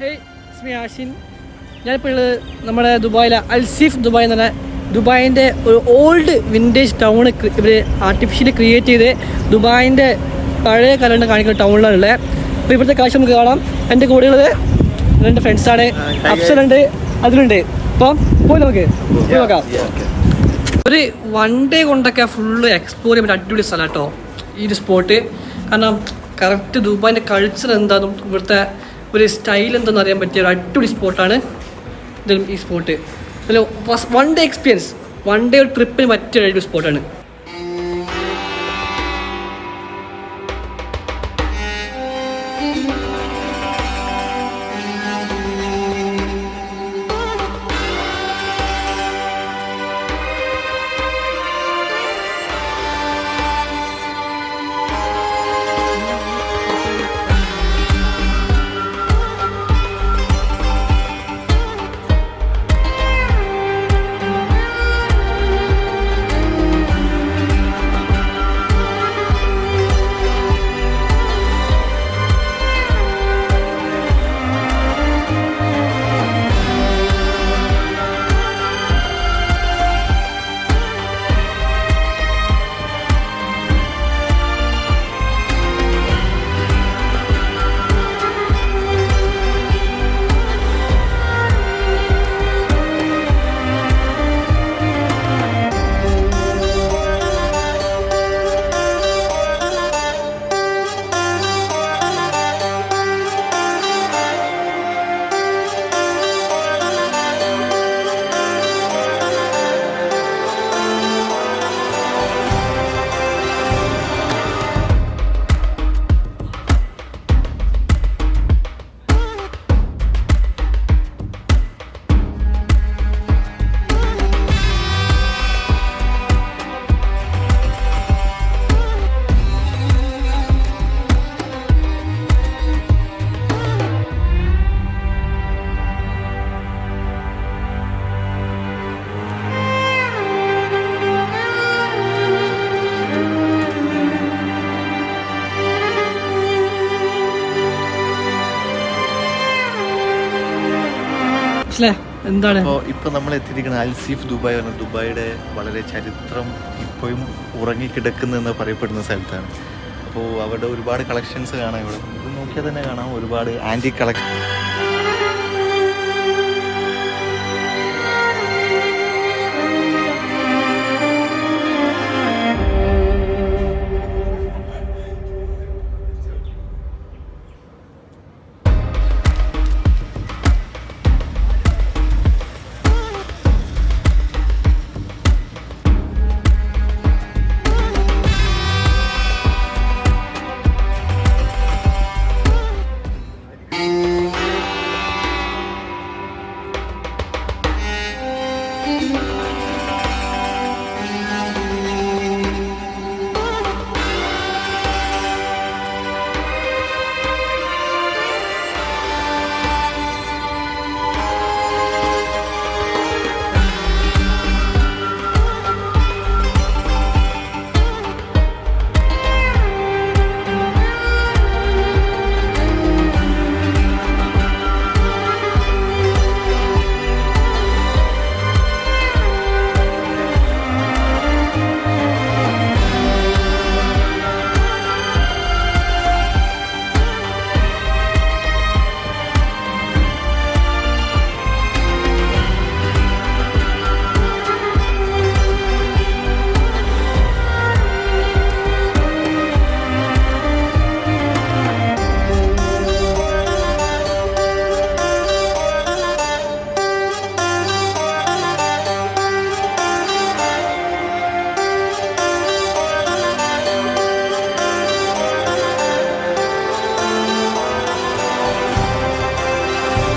Hey ഇസ്മി ആഷിൻ. ഞാനിപ്പോൾ ഉള്ളത് നമ്മുടെ ദുബായിലെ അൽസീഫ് ദുബായ് എന്ന് പറഞ്ഞാൽ ദുബായിൻ്റെ ഒരു ഓൾഡ് വിൻറ്റേജ് ടൗൺ ഇവർ ആർട്ടിഫിഷ്യലി ക്രിയേറ്റ് ചെയ്ത് ദുബായിൻ്റെ പഴയ കലണ്ട് കാണിക്കുന്ന ടൗണിലാണ് ഉള്ളത്. അപ്പോൾ ഇവിടുത്തെ കാഴ്ച നമുക്ക് കാണാം. എൻ്റെ കൂടെയുള്ളത് എൻ്റെ ഫ്രണ്ട്സാണ്, അഫ്സലുണ്ട്, അതിലുണ്ട്. അപ്പം പോയി നോക്കാം. ഒരു 1 day കൊണ്ടൊക്കെ ഫുള്ള് എക്സ്പ്ലോർ ചെയ്യാൻ പറ്റിയ അടിപൊളി സ്ഥലം കേട്ടോ ഈ ഒരു സ്പോട്ട്. കാരണം കറക്റ്റ് ദുബായിൻ്റെ കൾച്ചർ എന്താണെന്നും ഇവിടുത്തെ ഒരു സ്റ്റൈൽ എന്താണെന്ന് അറിയാൻ പറ്റിയ ഒരു അടിപൊളി സ്പോട്ടാണ് ഈ സ്പോട്ട്. അതിൽ 1 day എക്സ്പീരിയൻസ്, 1 day ഒരു ട്രിപ്പിന് പറ്റിയ അടിപൊളി സ്പോട്ടാണ്. എന്താണ് ഇപ്പൊ നമ്മൾ എത്തിയിരിക്കുന്ന അൽസീഫ് ദുബായ് ആണ്. ദുബായിയുടെ വളരെ ചരിത്രം ഇപ്പോഴും ഉറങ്ങിക്കിടക്കുന്നെന്ന് പറയപ്പെടുന്ന സ്ഥലത്താണ്. അപ്പോൾ അവിടെ ഒരുപാട് കളക്ഷൻസ് കാണാം. ഇവിടെ നോക്കിയാൽ തന്നെ കാണാം ഒരുപാട് ആന്റി കളക്ഷൻ.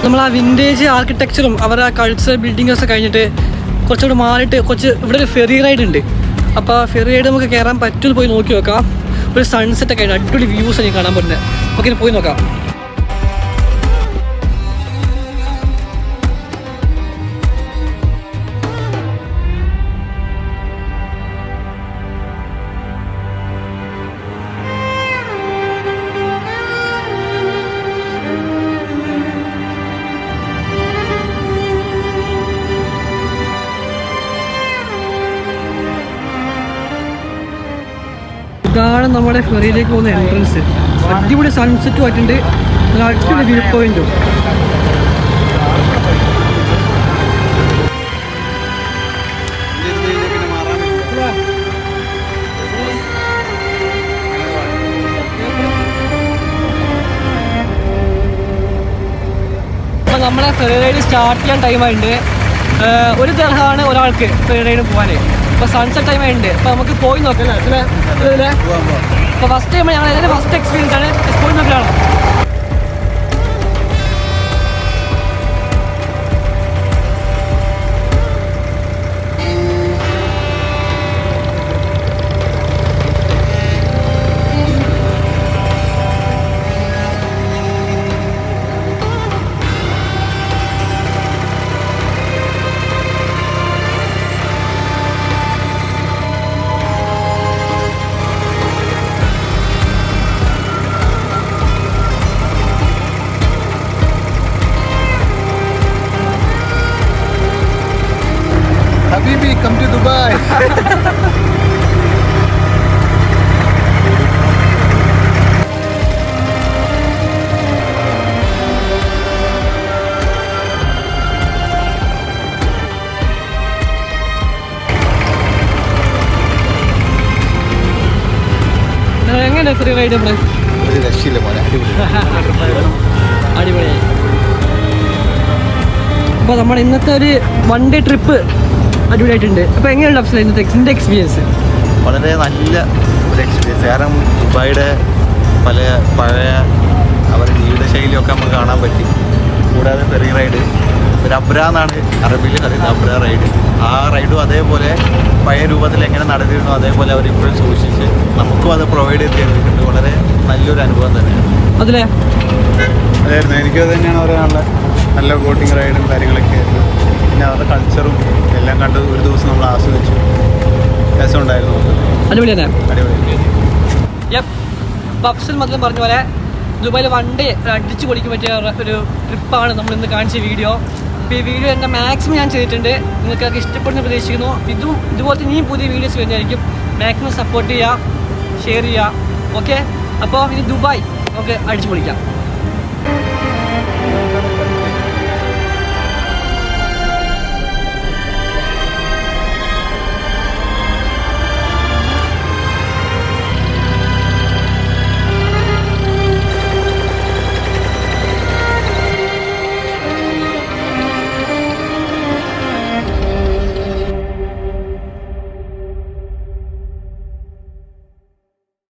നമ്മൾ ആ വിൻറ്റേജ് ആർക്കിടെക്ചറും അവരുടെ കൾച്ചറൽ ബിൽഡിങ്ങൊക്കെ കഴിഞ്ഞിട്ട് കുറച്ചുകൂടെ മാറിയിട്ട് ഇവിടെ ഒരു ഫെറി റൈഡ് ഉണ്ട്. അപ്പോൾ ആ ഫെറി റൈഡ് നമുക്ക് കയറാൻ പറ്റുമെന്ന് പോയി നോക്കി നോക്കാം. ഒരു സൺസെറ്റ് ഒക്കെ ആയിട്ട് അടിപൊളി വ്യൂസ് എനിക്ക് കാണാൻ പറ്റുന്നത്. നമുക്ക് പോയി നോക്കാം. ഇതാണ് നമ്മുടെ ഫെറിയിലേക്ക് പോകുന്ന എൻട്രൻസ്. അടിപൊളി സൺസെറ്റും ആയിട്ടുണ്ട്, ഒരു അടിപൊളി വ്യൂ പോയിന്റും. അപ്പോൾ നമ്മളെ ഫെറി റൈഡ് സ്റ്റാർട്ട് ചെയ്യാൻ ടൈമായിട്ടുണ്ട്. 1 ദിർഹമാണ് ഒരാൾക്ക് ഫെറി റൈഡ് പോകാൻ. ഇപ്പോൾ സൺസെറ്റ് ടൈമായിട്ടുണ്ട്. അപ്പോൾ നമുക്ക് പോയി നോക്കാം അല്ലേ? അപ്പോൾ ഫസ്റ്റ് ടൈം ഞങ്ങൾ ഏതായാലും ഫസ്റ്റ് എക്സ്പീരിയൻസ് ആണ്, പോയി നോക്കലാണ്. Habibi, come to Dubai. എങ്ങനെ ഫെറി റൈഡ് നമ്മൾ? ഒരു രക്ഷയില്ല മോനെ, അടിപൊളിയായി. അപ്പോൾ നമ്മുടെ ഇന്നത്തെ ഒരു 1 ഡേ ട്രിപ്പ് അടിപൊളിയായിട്ടുണ്ട്. അപ്പോൾ എങ്ങനെയുണ്ട് അഫ്സൽ ഇന്നത്തെ എക്സ്പീരിയൻസ്? വളരെ നല്ല ഒരു എക്സ്പീരിയൻസ്. കാരണം ദുബായിയുടെ പഴയ അവരുടെ ജീവിതശൈലിയൊക്കെ നമുക്ക് കാണാൻ പറ്റി. കൂടാതെ ഫെറി റൈഡ് ഒരു അബ്ര എന്നാണ് അറബിയിൽ പറയുന്നത്, അബ്ര റൈഡ്. ആ റൈഡും അതേപോലെ പഴയ രൂപത്തിൽ എങ്ങനെ നടന്നിരുന്നു അതേപോലെ അവരിപ്പോഴും സൂക്ഷിച്ച് നമുക്കും അത് പ്രൊവൈഡ് ചെയ്ത് തരുന്നുണ്ട്. വളരെ നല്ലൊരു അനുഭവം തന്നെയാണ്. അതിലെ അതായിരുന്നു എനിക്കത് തന്നെയാണ് പറയാനുള്ളത്. നല്ല ബോട്ടിങ് റൈഡും കാര്യങ്ങളൊക്കെ ആയിരുന്നു. പിന്നെ അവരുടെ കൾച്ചറും എല്ലാം കണ്ട് ഒരു ദിവസം നമ്മൾ ആസ്വദിച്ചു. രസമുണ്ടായിരുന്നു. അടിപൊളി തന്നെ. അടിപൊളി. അപ്പോൾ അഫ്സൽ മൊത്തം പറഞ്ഞ പോലെ ദുബായിൽ 1 ഡേ അടിച്ചു പൊളിക്കാൻ പറ്റിയ ഒരു ട്രിപ്പാണ് നമ്മൾ ഇന്ന് കാണിച്ച വീഡിയോ. അപ്പോൾ ഈ വീഡിയോ എൻ്റെ മാക്സിമം ഞാൻ ചെയ്തിട്ടുണ്ട്. നിങ്ങൾക്കൊക്കെ ഇഷ്ടപ്പെടുന്ന പ്രതീക്ഷിക്കുന്നു. ഇതുപോലത്തെ ഇനിയും പുതിയ വീഡിയോസ് വരുന്നതായിരിക്കും. മാക്സിമം സപ്പോർട്ട് ചെയ്യുക, ഷെയർ ചെയ്യുക. ഓക്കെ, അപ്പോൾ ഇനി ദുബായ് നമുക്ക് അടിച്ചു പൊളിക്കാം.